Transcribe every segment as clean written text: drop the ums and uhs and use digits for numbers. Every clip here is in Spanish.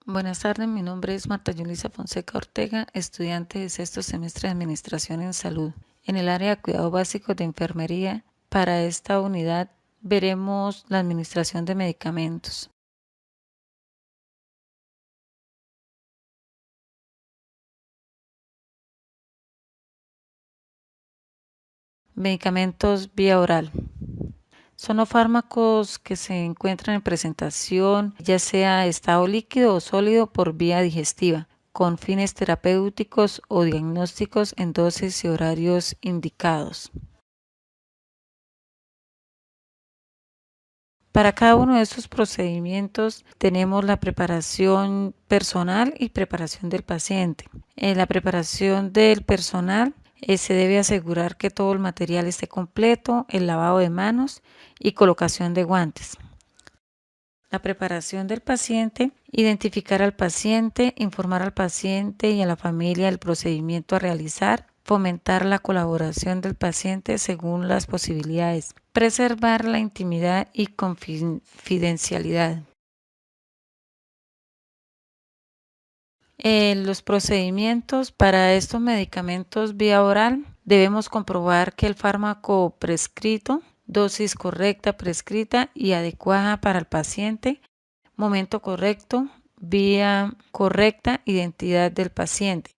Buenas tardes, mi nombre es Marta Yulisa Fonseca Ortega, estudiante de sexto semestre de Administración en Salud. En el área de cuidado básico de enfermería, para esta unidad veremos la administración de medicamentos. Medicamentos vía oral. Son los fármacos que se encuentran en presentación, ya sea estado líquido o sólido por vía digestiva, con fines terapéuticos o diagnósticos en dosis y horarios indicados. Para cada uno de estos procedimientos tenemos la preparación personal y preparación del paciente. En la preparación del personal se debe asegurar que todo el material esté completo, el lavado de manos y colocación de guantes. La preparación del paciente, identificar al paciente, informar al paciente y a la familia del procedimiento a realizar, fomentar la colaboración del paciente según las posibilidades, preservar la intimidad y confidencialidad. Los procedimientos para estos medicamentos vía oral debemos comprobar que el fármaco prescrito, dosis correcta prescrita y adecuada para el paciente, momento correcto, vía correcta, identidad del paciente.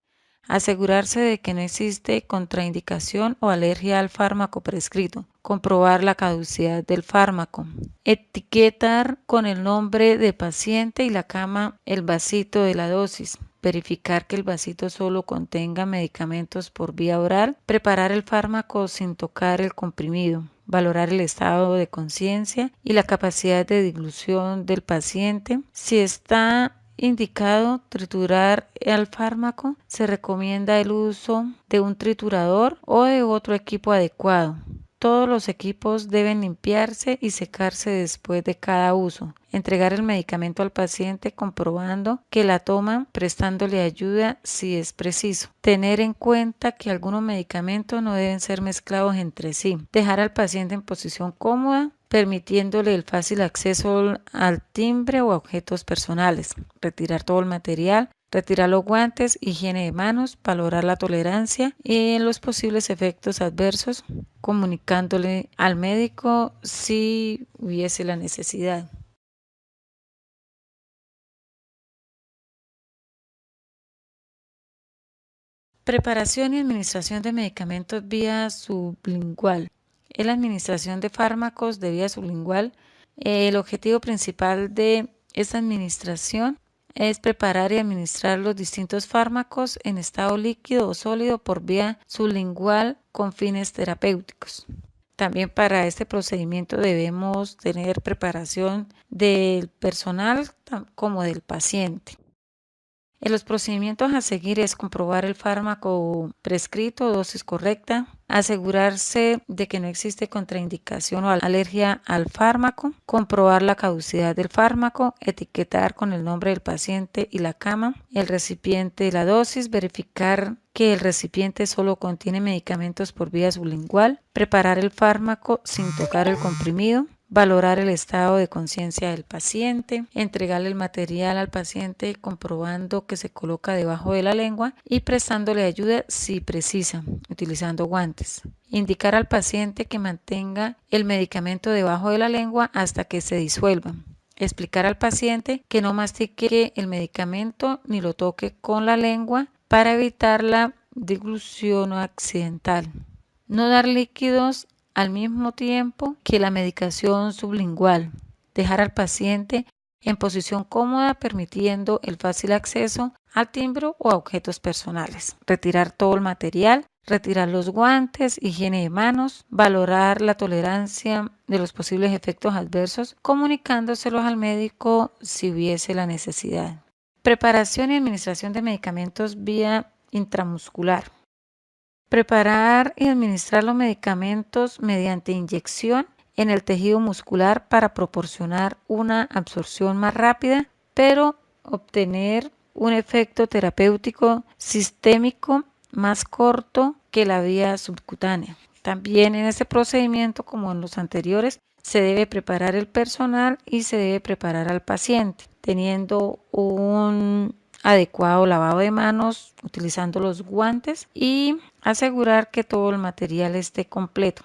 Asegurarse de que no existe contraindicación o alergia al fármaco prescrito. Comprobar la caducidad del fármaco. Etiquetar con el nombre de paciente y la cama el vasito de la dosis. Verificar que el vasito solo contenga medicamentos por vía oral. Preparar el fármaco sin tocar el comprimido. Valorar el estado de conciencia y la capacidad de dilución del paciente. Si está indicado triturar el fármaco, se recomienda el uso de un triturador o de otro equipo adecuado. Todos los equipos deben limpiarse y secarse después de cada uso. Entregar el medicamento al paciente comprobando que la toma, prestándole ayuda si es preciso. Tener en cuenta que algunos medicamentos no deben ser mezclados entre sí. Dejar al paciente en posición cómoda, permitiéndole el fácil acceso al timbre o a objetos personales. Retirar todo el material. Retirar los guantes, higiene de manos, valorar la tolerancia y los posibles efectos adversos, comunicándole al médico si hubiese la necesidad. Preparación y administración de medicamentos vía sublingual. En la administración de fármacos de vía sublingual, el objetivo principal de esta administración es preparar y administrar los distintos fármacos en estado líquido o sólido por vía sublingual con fines terapéuticos. También para este procedimiento debemos tener preparación del personal como del paciente. En los procedimientos a seguir es comprobar el fármaco prescrito, dosis correcta, asegurarse de que no existe contraindicación o alergia al fármaco, comprobar la caducidad del fármaco, etiquetar con el nombre del paciente y la cama, el recipiente y la dosis, verificar que el recipiente solo contiene medicamentos por vía sublingual, preparar el fármaco sin tocar el comprimido, valorar el estado de conciencia del paciente, entregarle el material al paciente comprobando que se coloca debajo de la lengua y prestándole ayuda si precisa, utilizando guantes. Indicar al paciente que mantenga el medicamento debajo de la lengua hasta que se disuelva. Explicar al paciente que no mastique el medicamento ni lo toque con la lengua para evitar la deglución accidental. No dar líquidos al mismo tiempo que la medicación sublingual. Dejar al paciente en posición cómoda permitiendo el fácil acceso al timbre o a objetos personales. Retirar todo el material, retirar los guantes, higiene de manos, valorar la tolerancia de los posibles efectos adversos, comunicándoselos al médico si hubiese la necesidad. Preparación y administración de medicamentos vía intramuscular. Preparar y administrar los medicamentos mediante inyección en el tejido muscular para proporcionar una absorción más rápida, pero obtener un efecto terapéutico sistémico más corto que la vía subcutánea. También en este procedimiento, como en los anteriores, se debe preparar el personal y se debe preparar al paciente. teniendo un adecuado lavado de manos, utilizando los guantes y asegurar que todo el material esté completo.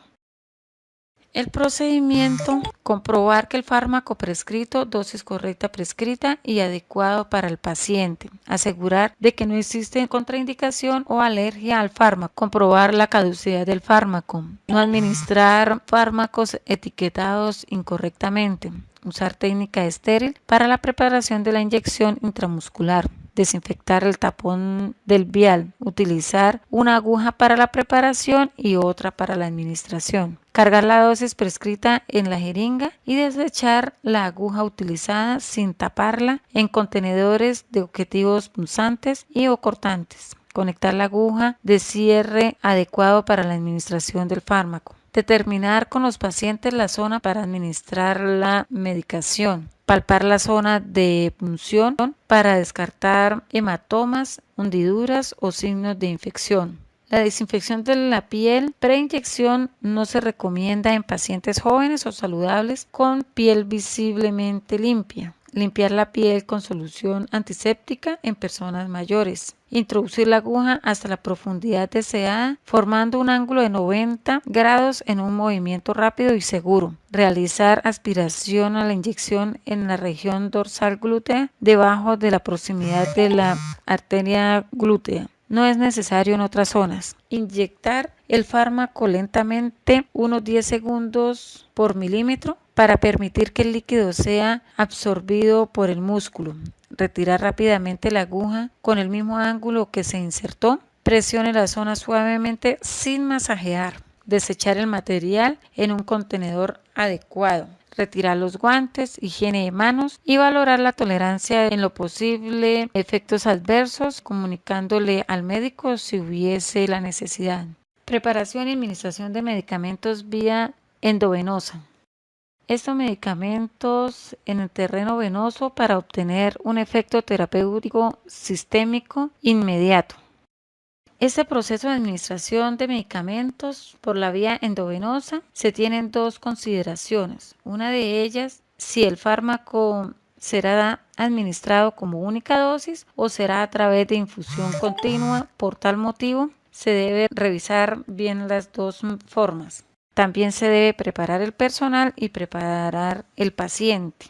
El procedimiento: comprobar que el fármaco prescrito, dosis correcta prescrita y adecuado para el paciente. Asegurar de que no existe contraindicación o alergia al fármaco. Comprobar la caducidad del fármaco. No administrar fármacos etiquetados incorrectamente. Usar técnica estéril para la preparación de la inyección intramuscular. Desinfectar el tapón del vial, utilizar una aguja para la preparación y otra para la administración. Cargar la dosis prescrita en la jeringa y desechar la aguja utilizada sin taparla en contenedores de objetivos punzantes y o cortantes. Conectar la aguja de cierre adecuado para la administración del fármaco. Determinar con los pacientes la zona para administrar la medicación. Palpar la zona de punción para descartar hematomas, hendiduras o signos de infección. La desinfección de la piel preinyección no se recomienda en pacientes jóvenes o saludables con piel visiblemente limpia. Limpiar la piel con solución antiséptica en personas mayores. Introducir la aguja hasta la profundidad deseada, formando un ángulo de 90 grados en un movimiento rápido y seguro. Realizar aspiración a la inyección en la región dorsal glútea, debajo de la proximidad de la arteria glútea. No es necesario en otras zonas. Inyectar el fármaco lentamente, unos 10 segundos por milímetro, para permitir que el líquido sea absorbido por el músculo. Retirar rápidamente la aguja con el mismo ángulo que se insertó. Presione la zona suavemente sin masajear. Desechar el material en un contenedor adecuado. Retirar los guantes, higiene de manos y valorar la tolerancia en lo posible, efectos adversos, comunicándole al médico si hubiese la necesidad. Preparación y administración de medicamentos vía endovenosa. Estos medicamentos en el terreno venoso para obtener un efecto terapéutico sistémico inmediato. Este proceso de administración de medicamentos por la vía endovenosa se tienen dos consideraciones. Una de ellas, si el fármaco será administrado como única dosis o será a través de infusión continua. Por tal motivo, se debe revisar bien las dos formas. También se debe preparar el personal y preparar el paciente.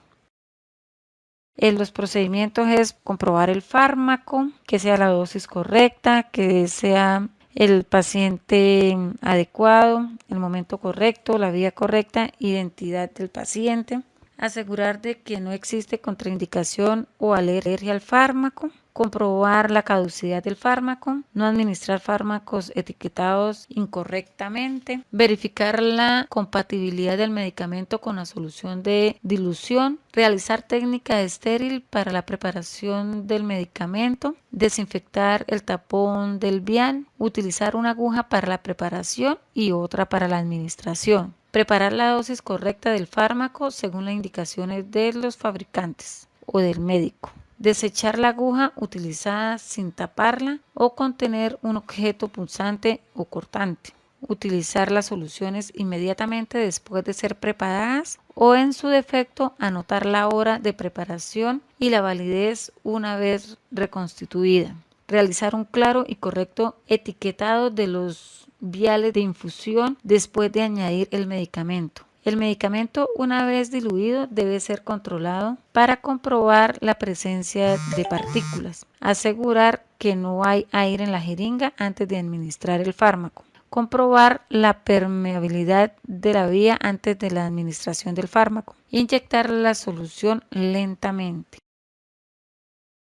En los procedimientos es comprobar el fármaco, que sea la dosis correcta, que sea el paciente adecuado, el momento correcto, la vía correcta, identidad del paciente. Asegurar de que no existe contraindicación o alergia al fármaco. Comprobar la caducidad del fármaco, no administrar fármacos etiquetados incorrectamente, verificar la compatibilidad del medicamento con la solución de dilución, realizar técnica estéril para la preparación del medicamento, desinfectar el tapón del vial, utilizar una aguja para la preparación y otra para la administración. Preparar la dosis correcta del fármaco según las indicaciones de los fabricantes o del médico. Desechar la aguja utilizada sin taparla o contener un objeto punzante o cortante. Utilizar las soluciones inmediatamente después de ser preparadas o, en su defecto, anotar la hora de preparación y la validez una vez reconstituida. Realizar un claro y correcto etiquetado de los viales de infusión después de añadir el medicamento. El medicamento, una vez diluido, debe ser controlado para comprobar la presencia de partículas. Asegurar que no hay aire en la jeringa antes de administrar el fármaco. Comprobar la permeabilidad de la vía antes de la administración del fármaco. Inyectar la solución lentamente.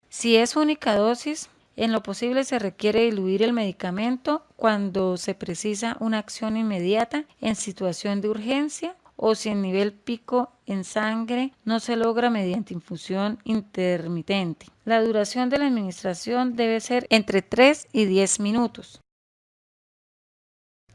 Si es única dosis, en lo posible se requiere diluir el medicamento cuando se precisa una acción inmediata en situación de urgencia, o si el nivel pico en sangre no se logra mediante infusión intermitente. La duración de la administración debe ser entre 3 y 10 minutos.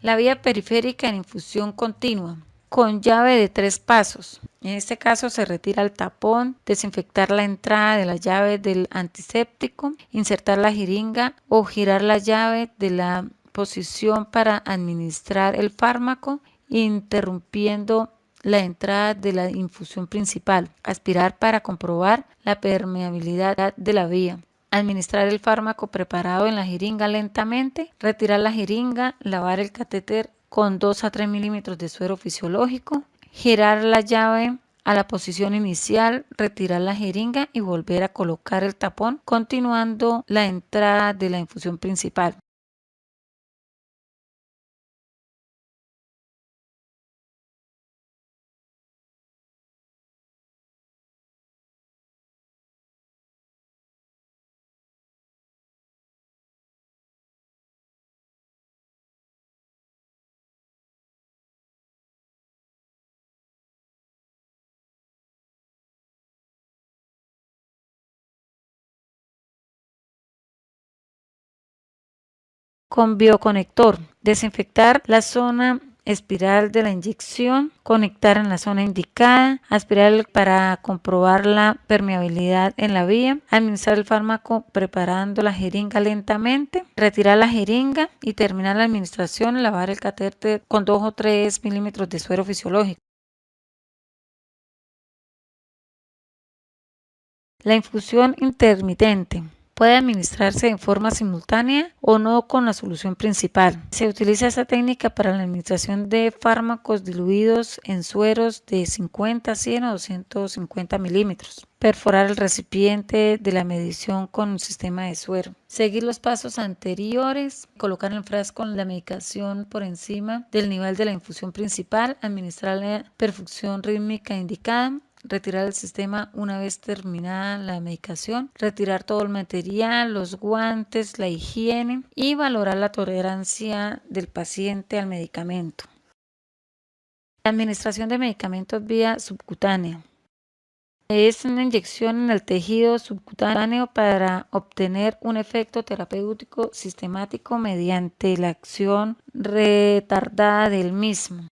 La vía periférica en infusión continua, con llave de 3 pasos. En este caso se retira el tapón, desinfectar la entrada de la llave del antiséptico, insertar la jeringa o girar la llave de la posición para administrar el fármaco, interrumpiendo la entrada de la infusión principal, aspirar para comprobar la permeabilidad de la vía. Administrar el fármaco preparado en la jeringa lentamente, retirar la jeringa, lavar el catéter con 2 a 3 milímetros de suero fisiológico, girar la llave a la posición inicial, retirar la jeringa y volver a colocar el tapón, continuando la entrada de la infusión principal. Con bioconector, desinfectar la zona espiral de la inyección, conectar en la zona indicada, aspirar para comprobar la permeabilidad en la vía, administrar el fármaco preparando la jeringa lentamente, retirar la jeringa y terminar la administración, lavar el catéter con 2 o 3 milímetros de suero fisiológico. La infusión intermitente puede administrarse en forma simultánea o no con la solución principal. Se utiliza esta técnica para la administración de fármacos diluidos en sueros de 50, 100 o 250 milímetros. Perforar el recipiente de la medición con un sistema de suero. Seguir los pasos anteriores. Colocar en el frasco la medicación por encima del nivel de la infusión principal. Administrar la perfusión rítmica indicada. Retirar el sistema una vez terminada la medicación, retirar todo el material, los guantes, la higiene y valorar la tolerancia del paciente al medicamento. La administración de medicamentos vía subcutánea. Es una inyección en el tejido subcutáneo para obtener un efecto terapéutico sistemático mediante la acción retardada del mismo.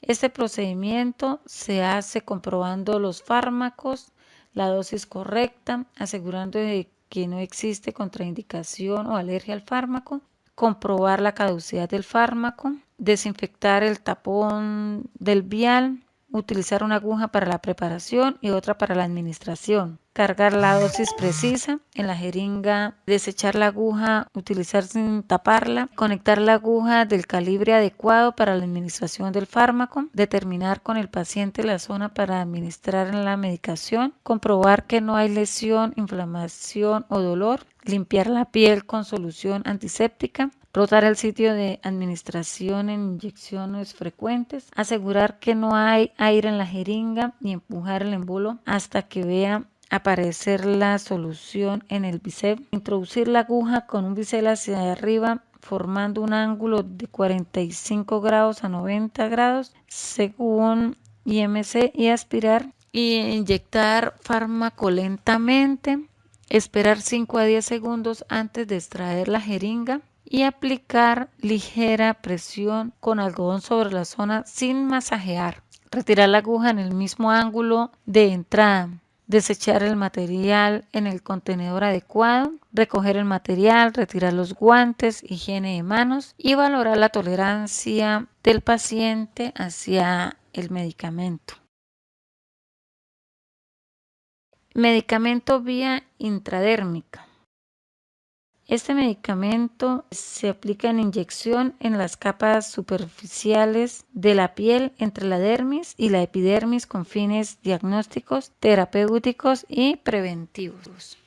Este procedimiento se hace comprobando los fármacos, la dosis correcta, asegurando de que no existe contraindicación o alergia al fármaco, comprobar la caducidad del fármaco, desinfectar el tapón del vial, utilizar una aguja para la preparación y otra para la administración, cargar la dosis precisa en la jeringa, desechar la aguja, utilizar sin taparla, conectar la aguja del calibre adecuado para la administración del fármaco, determinar con el paciente la zona para administrar la medicación, comprobar que no hay lesión, inflamación o dolor, limpiar la piel con solución antiséptica, rotar el sitio de administración en inyecciones frecuentes, asegurar que no hay aire en la jeringa y empujar el embolo hasta que vea aparecer la solución en el bisel, introducir la aguja con un bisel hacia arriba formando un ángulo de 45 grados a 90 grados según IMC y aspirar y inyectar fármaco lentamente, esperar 5 a 10 segundos antes de extraer la jeringa y aplicar ligera presión con algodón sobre la zona sin masajear. Retirar la aguja en el mismo ángulo de entrada. Desechar el material en el contenedor adecuado, recoger el material, retirar los guantes, higiene de manos y valorar la tolerancia del paciente hacia el medicamento. Medicamento vía intradérmica. Este medicamento se aplica en inyección en las capas superficiales de la piel entre la dermis y la epidermis con fines diagnósticos, terapéuticos y preventivos.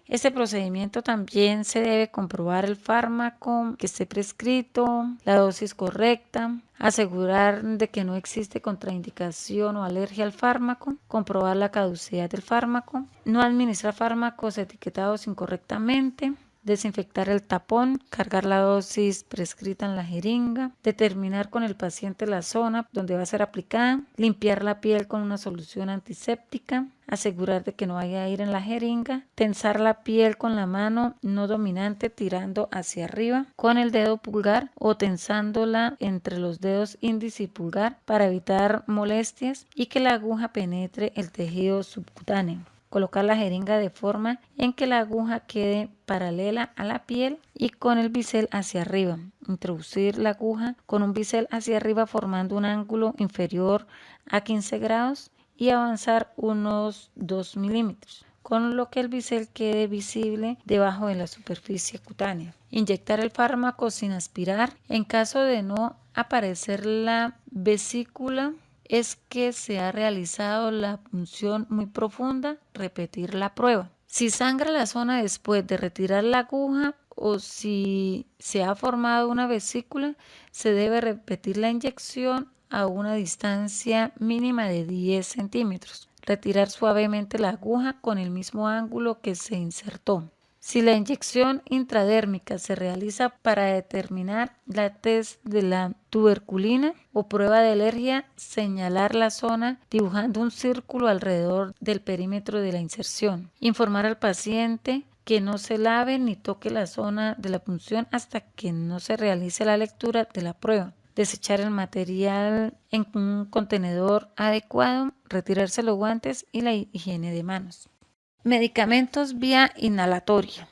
Este procedimiento también se debe comprobar el fármaco que esté prescrito, la dosis correcta, asegurar de que no existe contraindicación o alergia al fármaco, comprobar la caducidad del fármaco, no administrar fármacos etiquetados incorrectamente, desinfectar el tapón, cargar la dosis prescrita en la jeringa, determinar con el paciente la zona donde va a ser aplicada, limpiar la piel con una solución antiséptica, asegurar de que no haya aire en la jeringa, tensar la piel con la mano no dominante tirando hacia arriba con el dedo pulgar o tensándola entre los dedos índice y pulgar para evitar molestias y que la aguja penetre el tejido subcutáneo. Colocar la jeringa de forma en que la aguja quede paralela a la piel y con el bisel hacia arriba. introducir la aguja con un bisel hacia arriba formando un ángulo inferior a 15 grados y avanzar unos 2 milímetros, con lo que el bisel quede visible debajo de la superficie cutánea. Inyectar el fármaco sin aspirar. En caso de no aparecer la vesícula, es que se ha realizado la punción muy profunda. Repetir la prueba. Si sangra la zona después de retirar la aguja o si se ha formado una vesícula, se debe repetir la inyección a una distancia mínima de 10 centímetros. Retirar suavemente la aguja con el mismo ángulo que se insertó. Si la inyección intradérmica se realiza para determinar la test de la tuberculina o prueba de alergia, señalar la zona dibujando un círculo alrededor del perímetro de la inserción. Informar al paciente que no se lave ni toque la zona de la punción hasta que no se realice la lectura de la prueba. Desechar el material en un contenedor adecuado, retirarse los guantes y la higiene de manos. Medicamentos vía inhalatoria.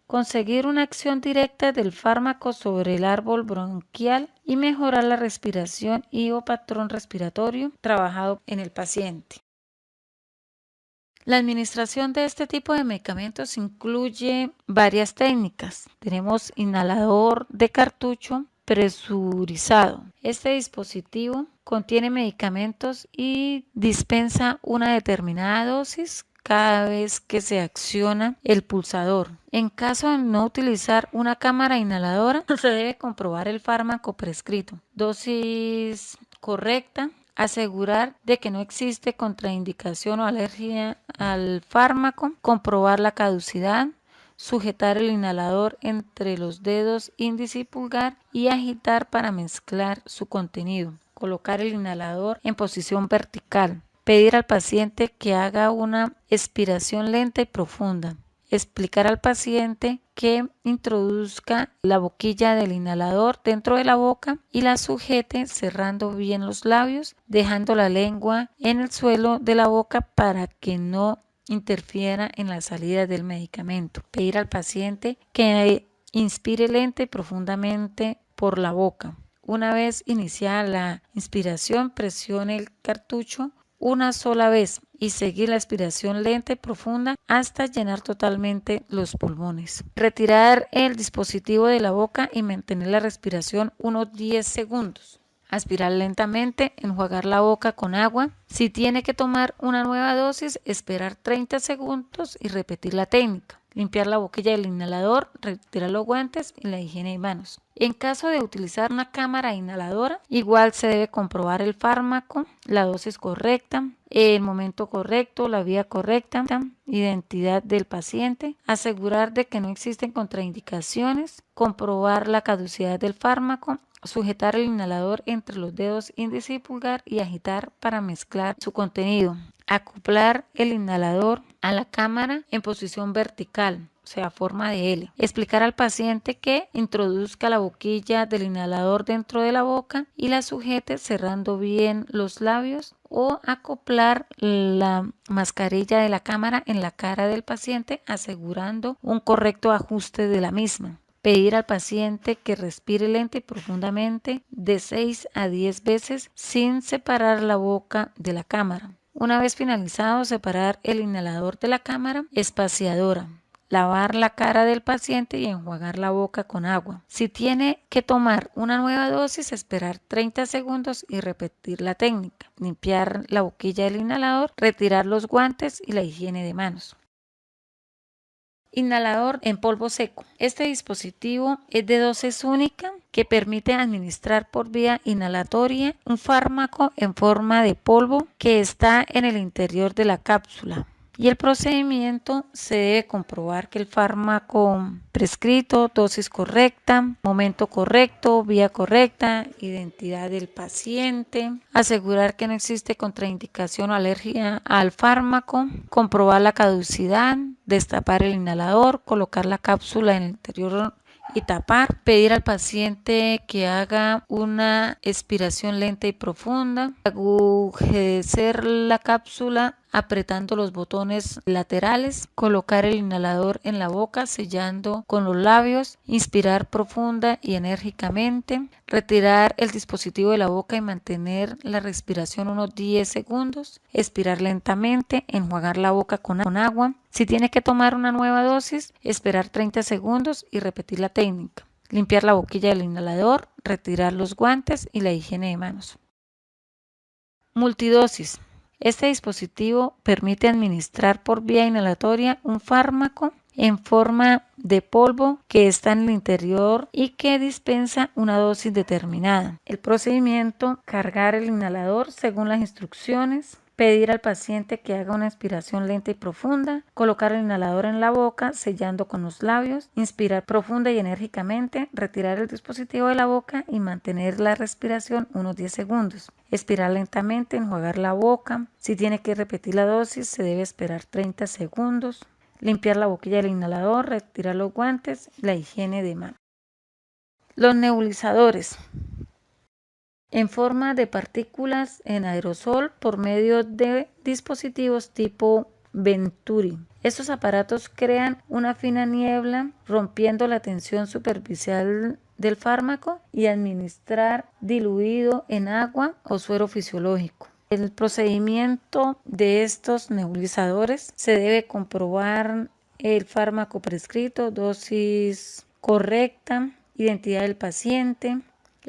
Conseguir una acción directa del fármaco sobre el árbol bronquial y mejorar la respiración y o patrón respiratorio trabajado en el paciente. La administración de este tipo de medicamentos incluye varias técnicas. Tenemos inhalador de cartucho presurizado. Este dispositivo contiene medicamentos y dispensa una determinada dosis cada vez que se acciona el pulsador. En caso de no utilizar una cámara inhaladora, se debe comprobar el fármaco prescrito. Dosis correcta. Asegurar de que no existe contraindicación o alergia al fármaco. Comprobar la caducidad. Sujetar el inhalador entre los dedos índice y pulgar y agitar para mezclar su contenido. Colocar el inhalador en posición vertical. Pedir al paciente que haga una expiración lenta y profunda. Explicar al paciente que introduzca la boquilla del inhalador dentro de la boca y la sujete cerrando bien los labios, dejando la lengua en el suelo de la boca para que no interfiera en la salida del medicamento. Pedir al paciente que inspire lenta y profundamente por la boca. Una vez iniciada la inspiración, presione el cartucho una sola vez y seguir la expiración lenta y profunda hasta llenar totalmente los pulmones. Retirar el dispositivo de la boca y mantener la respiración unos 10 segundos. Aspirar lentamente, enjuagar la boca con agua. Si tiene que tomar una nueva dosis, esperar 30 segundos y repetir la técnica. Limpiar la boquilla del inhalador, retirar los guantes y la higiene de manos. En caso de utilizar una cámara inhaladora, igual se debe comprobar el fármaco, la dosis correcta, el momento correcto, la vía correcta, identidad del paciente, asegurar de que no existen contraindicaciones, comprobar la caducidad del fármaco, sujetar el inhalador entre los dedos índice y pulgar y agitar para mezclar su contenido. Acoplar el inhalador a la cámara en posición vertical, o sea, forma de L. Explicar al paciente que introduzca la boquilla del inhalador dentro de la boca y la sujete cerrando bien los labios o acoplar la mascarilla de la cámara en la cara del paciente asegurando un correcto ajuste de la misma. Pedir al paciente que respire lenta y profundamente de 6 a 10 veces sin separar la boca de la cámara. Una vez finalizado, separar el inhalador de la cámara espaciadora. Lavar la cara del paciente y enjuagar la boca con agua. Si tiene que tomar una nueva dosis, esperar 30 segundos y repetir la técnica. Limpiar la boquilla del inhalador, retirar los guantes y la higiene de manos. Inhalador en polvo seco. Este dispositivo es de dosis única que permite administrar por vía inhalatoria un fármaco en forma de polvo que está en el interior de la cápsula. Y el procedimiento se debe comprobar que el fármaco prescrito, dosis correcta, momento correcto, vía correcta, identidad del paciente, asegurar que no existe contraindicación o alergia al fármaco, comprobar la caducidad, destapar el inhalador, colocar la cápsula en el interior y tapar, pedir al paciente que haga una expiración lenta y profunda, agujecer la cápsula apretando los botones laterales, colocar el inhalador en la boca, sellando con los labios, inspirar profunda y enérgicamente, retirar el dispositivo de la boca y mantener la respiración unos 10 segundos, expirar lentamente, enjuagar la boca con agua. Si tiene que tomar una nueva dosis, esperar 30 segundos y repetir la técnica. Limpiar la boquilla del inhalador, retirar los guantes y la higiene de manos. Multidosis. Este dispositivo permite administrar por vía inhalatoria un fármaco en forma de polvo que está en el interior y que dispensa una dosis determinada. El procedimiento: cargar el inhalador según las instrucciones, pedir al paciente que haga una inspiración lenta y profunda, colocar el inhalador en la boca, sellando con los labios, inspirar profunda y enérgicamente, retirar el dispositivo de la boca y mantener la respiración unos 10 segundos. Expirar lentamente, enjuagar la boca. Si tiene que repetir la dosis, se debe esperar 30 segundos. Limpiar la boquilla del inhalador, retirar los guantes, la higiene de mano. Los nebulizadores. En forma de partículas en aerosol por medio de dispositivos tipo Venturi. Estos aparatos crean una fina niebla rompiendo la tensión superficial del fármaco y administrar diluido en agua o suero fisiológico. El procedimiento de estos nebulizadores: se debe comprobar el fármaco prescrito, dosis correcta, identidad del paciente,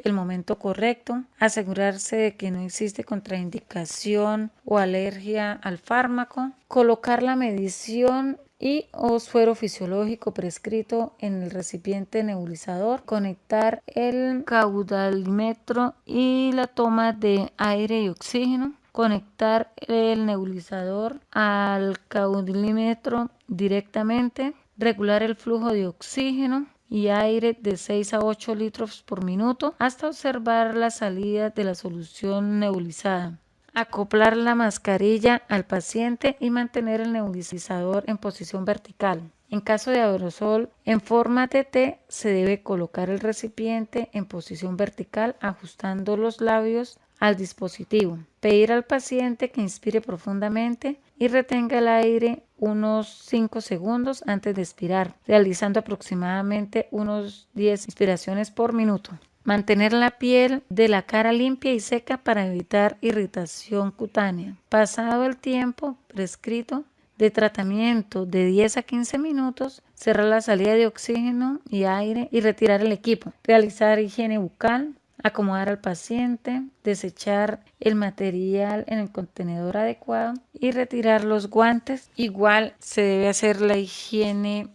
el momento correcto, asegurarse de que no existe contraindicación o alergia al fármaco, colocar la medición y o suero fisiológico prescrito en el recipiente nebulizador, conectar el caudalímetro y la toma de aire y oxígeno, conectar el nebulizador al caudalímetro directamente, regular el flujo de oxígeno y aire de 6 a 8 litros por minuto hasta observar la salida de la solución nebulizada. Acoplar la mascarilla al paciente y mantener el nebulizador en posición vertical. En caso de aerosol en forma de T, se debe colocar el recipiente en posición vertical ajustando los labios al dispositivo. Pedir al paciente que inspire profundamente y retenga el aire unos 5 segundos antes de expirar, realizando aproximadamente unos 10 inspiraciones por minuto. Mantener la piel de la cara limpia y seca para evitar irritación cutánea. Pasado el tiempo prescrito de tratamiento de 10 a 15 minutos, cerrar la salida de oxígeno y aire y retirar el equipo. Realizar higiene bucal, acomodar al paciente, desechar el material en el contenedor adecuado y retirar los guantes. Igual se debe hacer la higiene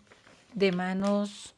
de manos